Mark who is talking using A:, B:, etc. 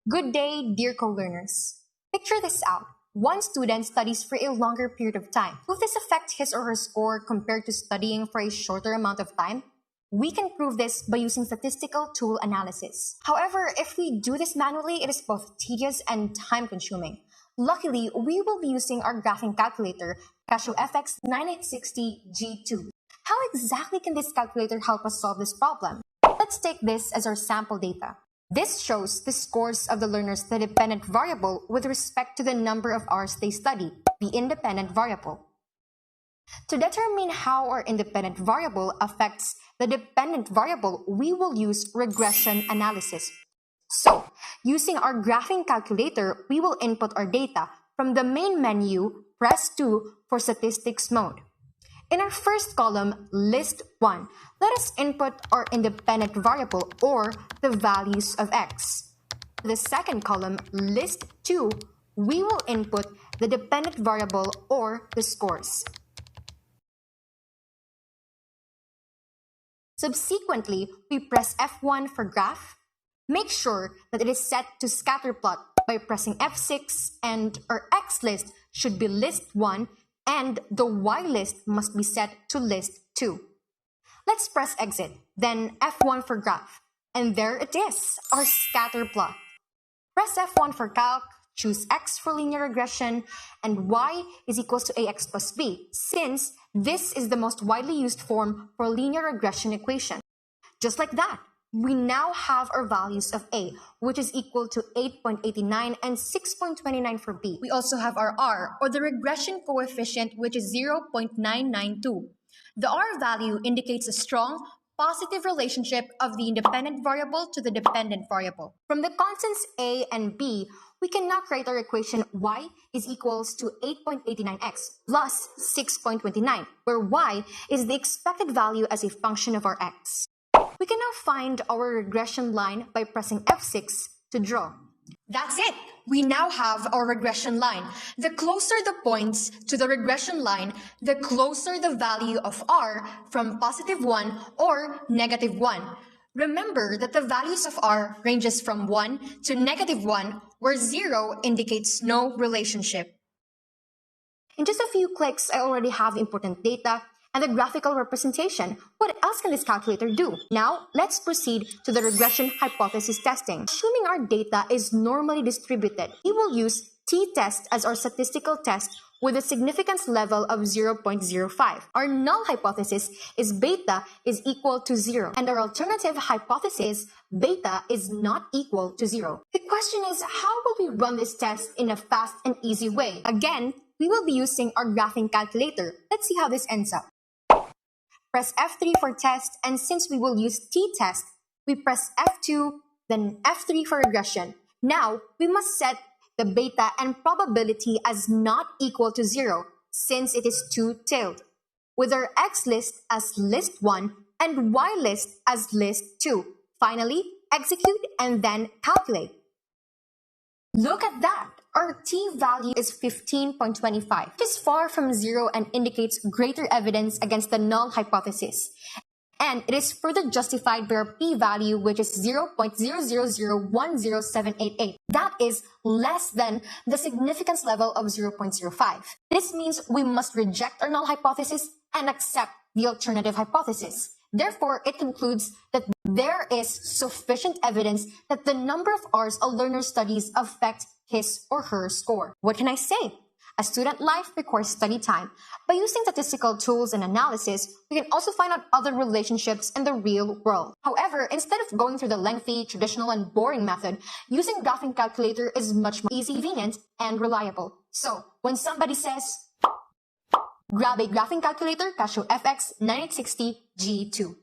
A: Good day, dear co-learners. Picture this out. One student studies for a longer period of time. Will this affect his or her score compared to studying for a shorter amount of time? We can prove this by using statistical tool analysis. However, if we do this manually, it is both tedious and time-consuming. Luckily, we will be using our graphing calculator, CalcFX 9860G2. How exactly can this calculator help us solve this problem? Let's take this as our sample data. This shows the scores of the learners, the dependent variable with respect to the number of hours they study, the independent variable. To determine how our independent variable affects the dependent variable, we will use regression analysis. So, using our graphing calculator, we will input our data. From the main menu, press 2 for statistics mode. In our first column, list 1, let us input our independent variable or the values of x. The second column, list 2, we will input the dependent variable or the scores. Subsequently, we press F1 for graph. Make sure that it is set to scatterplot by pressing F6, and our X list should be list 1 and the Y list must be set to list 2. Let's press exit, then F1 for graph. And there it is, our scatter plot. Press F1 for calc, choose X for linear regression, and Y is equals to AX plus B, since this is the most widely used form for linear regression equation. Just like that, we now have our values of A, which is equal to 8.89 and 6.29 for B. We also have our R, or the regression coefficient, which is 0.992. The R value indicates a strong, positive relationship of the independent variable to the dependent variable. From the constants A and B, we can now create our equation Y is equals to 8.89x plus 6.29, where Y is the expected value as a function of our X. We can now find our regression line by pressing F6 to draw. That's it! We now have our regression line. The closer the points to the regression line, the closer the value of R from positive 1 or negative 1. Remember that the values of R ranges from 1 to negative 1, where 0 indicates no relationship. In just a few clicks, I already have important data and the graphical representation. What else can this calculator do? Now, let's proceed to the regression hypothesis testing. Assuming our data is normally distributed, we will use t-test as our statistical test with a significance level of 0.05. Our null hypothesis is beta is equal to 0, and our alternative hypothesis, beta is not equal to 0. The question is, how will we run this test in a fast and easy way? Again, we will be using our graphing calculator. Let's see how this ends up. Press F3 for test, and since we will use t-test, we press F2, then F3 for regression. Now, we must set the beta and probability as not equal to 0, since it is two-tailed, with our X list as list 1 and Y list as list 2. Finally, execute and then calculate. Look at that! Our t-value is 15.25, which is far from 0 and indicates greater evidence against the null hypothesis. And it is further justified by our p-value, which is 0.0001788. That is less than the significance level of 0.05. This means we must reject our null hypothesis and accept the alternative hypothesis. Therefore, it concludes that there is sufficient evidence that the number of hours a learner studies affect his or her score. What can I say? A student life requires study time. By using statistical tools and analysis, we can also find out other relationships in the real world. However, instead of going through the lengthy, traditional, and boring method, using graphing calculator is much more easy, convenient, and reliable. So, when somebody says, grab a graphing calculator, CalcFX 9860G2.